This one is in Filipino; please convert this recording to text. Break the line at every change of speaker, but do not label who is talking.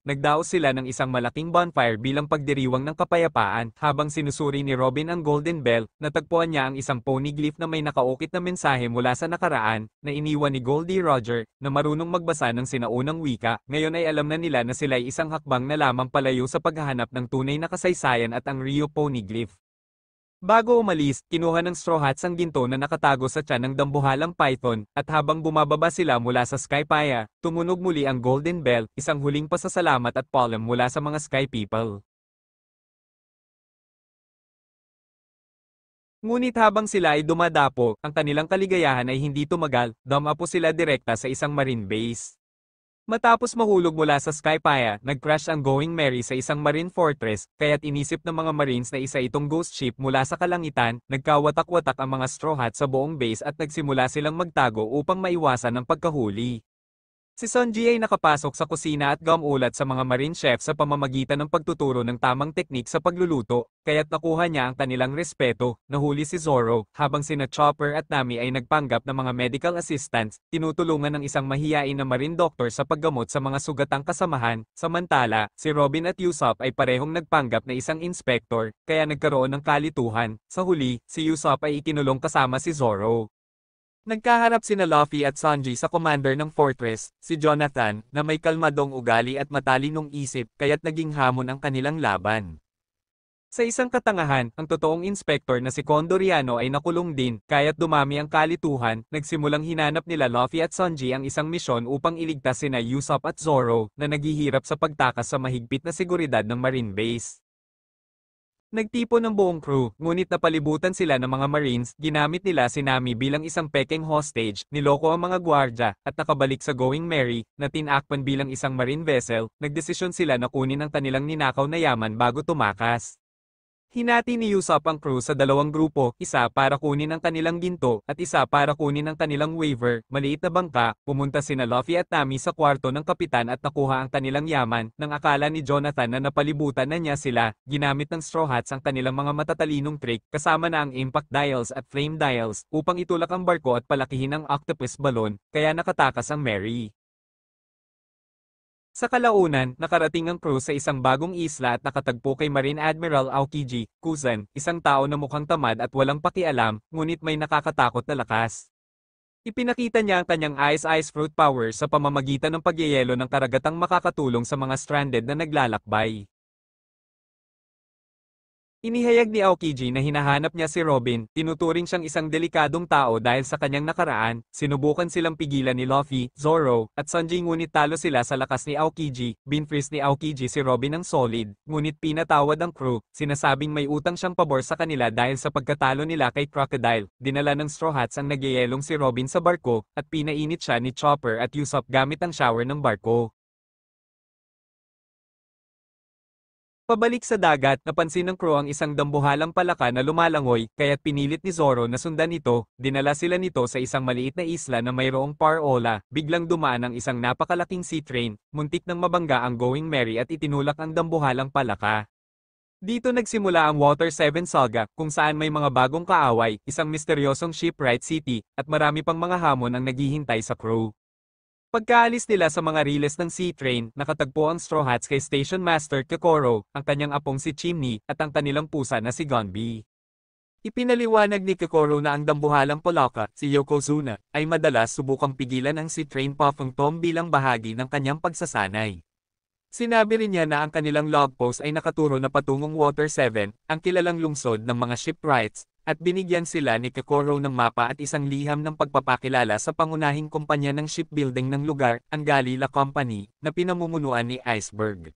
nagdaos sila ng isang malaking bonfire bilang pagdiriwang ng kapayapaan. Habang sinusuri ni Robin ang Golden Bell, natagpuan niya ang isang poneglyph na may nakaukit na mensahe mula sa nakaraan, na iniwan ni Goldie Roger, na marunong magbasa ng sinaunang wika. Ngayon ay alam na nila na sila ay isang hakbang na lamang palayo sa paghahanap ng tunay na kasaysayan at ang Rio Poneglyph. Bago umalis, kinuha ng Straw Hats ang ginto na nakatago sa tiyan ng dambuhalang python, at habang bumababa sila mula sa Skypaya, tumunog muli ang Golden Bell, isang huling pasasalamat at paalam mula sa mga Sky People. Ngunit habang sila ay dumadapo, ang kanilang kaligayahan ay hindi tumagal, dumapo sila direkta sa isang marine base. Matapos mahulog mula sa Skypaya, nag-crash ang Going Merry sa isang marine fortress, kaya't inisip ng mga marines na isa itong ghost ship mula sa kalangitan, nagkawatak-watak ang mga Straw Hats sa buong base at nagsimula silang magtago upang maiwasan ang pagkahuli. Si Sanji ay nakapasok sa kusina at gumulat sa mga marine chef sa pamamagitan ng pagtuturo ng tamang teknik sa pagluluto, kaya't nakuha niya ang kanilang respeto. Nahuli si Zoro, habang sina Chopper at Nami ay nagpanggap ng mga medical assistants, tinutulungan ng isang mahiyain na marine doctor sa paggamot sa mga sugatang kasamahan. Samantala, si Robin at Usopp ay parehong nagpanggap na isang inspector, kaya nagkaroon ng kalituhan. Sa huli, si Usopp ay ikinulong kasama si Zoro. Nagkaharap sina Luffy at Sanji sa commander ng fortress, si Jonathan, na may kalmadong ugali at matalinong isip, kaya't naging hamon ang kanilang laban. Sa isang katangahan, ang totoong inspektor na si Condoriano ay nakulong din, kaya't dumami ang kalituhan, nagsimulang hinanap nila Luffy at Sanji ang isang misyon upang iligtas sina Usopp at Zoro, na naghihirap sa pagtakas sa mahigpit na seguridad ng marine base. Nagtipon ng buong crew, ngunit napalibutan sila ng mga marines, ginamit nila si Nami bilang isang peking hostage, niloko ang mga gwardya, at nakabalik sa Going Merry, na tinakpan bilang isang marine vessel. Nagdesisyon sila na kunin ang kanilang ninakaw na yaman bago tumakas. Hinati ni Usopp ang crew sa dalawang grupo, isa para kunin ang kanilang ginto, at isa para kunin ang kanilang waiver, maliit na bangka. Pumunta sina Luffy at Nami sa kwarto ng kapitan at nakuha ang kanilang yaman, nang akala ni Jonathan na napalibutan na niya sila. Ginamit ng Straw Hats ang kanilang mga matatalinong trick, kasama na ang impact dials at flame dials, upang itulak ang barko at palakihin ang octopus balon, kaya nakatakas ang Merry. Sa kalaunan, nakarating ang crew sa isang bagong isla at nakatagpo kay Marine Admiral Aokiji Kuzan, isang tao na mukhang tamad at walang pakialam, ngunit may nakakatakot na lakas. Ipinakita niya ang kanyang ice fruit power sa pamamagitan ng pagyayelo ng karagatang makakatulong sa mga stranded na naglalakbay. Inihayag ni Aokiji na hinahanap niya si Robin, tinuturing siyang isang delikadong tao dahil sa kanyang nakaraan. Sinubukan silang pigilan ni Luffy, Zoro, at Sanji ngunit talo sila sa lakas ni Aokiji. Binfreeze ni Aokiji si Robin ng solid, ngunit pinatawad ang crew, sinasabing may utang siyang pabor sa kanila dahil sa pagkatalo nila kay Crocodile. Dinala ng Straw Hats ang nagyayelong si Robin sa barko, at pinainit siya ni Chopper at Usopp gamit ang shower ng barko. Pabalik sa dagat, napansin ng crew ang isang dambuhalang palaka na lumalangoy, kaya't pinilit ni Zoro na sundan ito. Dinala sila nito sa isang maliit na isla na mayroong parola. Biglang dumaan ang isang napakalaking sea train, muntik nang mabangga ang Going Merry at itinulak ang dambuhalang palaka. Dito nagsimula ang Water 7 Saga, kung saan may mga bagong kaaway, isang misteryosong shipwright city, at marami pang mga hamon ang naghihintay sa crew. Pagkaalis nila sa mga riles ng sea train, nakatagpo ang Straw Hats kay Station Master Kokoro, ang kanyang apong si Chimney, at ang kanilang pusa na si Gonbi. Ipinaliwanag ni Kokoro na ang dambuhalang palaka, si Yokozuna, ay madalas subukang pigilan ang sea train Puffing Tom bilang bahagi ng kanyang pagsasanay. Sinabi rin niya na ang kanilang log post ay nakaturo na patungong Water 7, ang kilalang lungsod ng mga shipwrights, at binigyan sila ni Kokoro ng mapa at isang liham ng pagpapakilala sa pangunahing kumpanya ng shipbuilding ng lugar, ang Galila Company, na pinamumunuan ni Iceberg.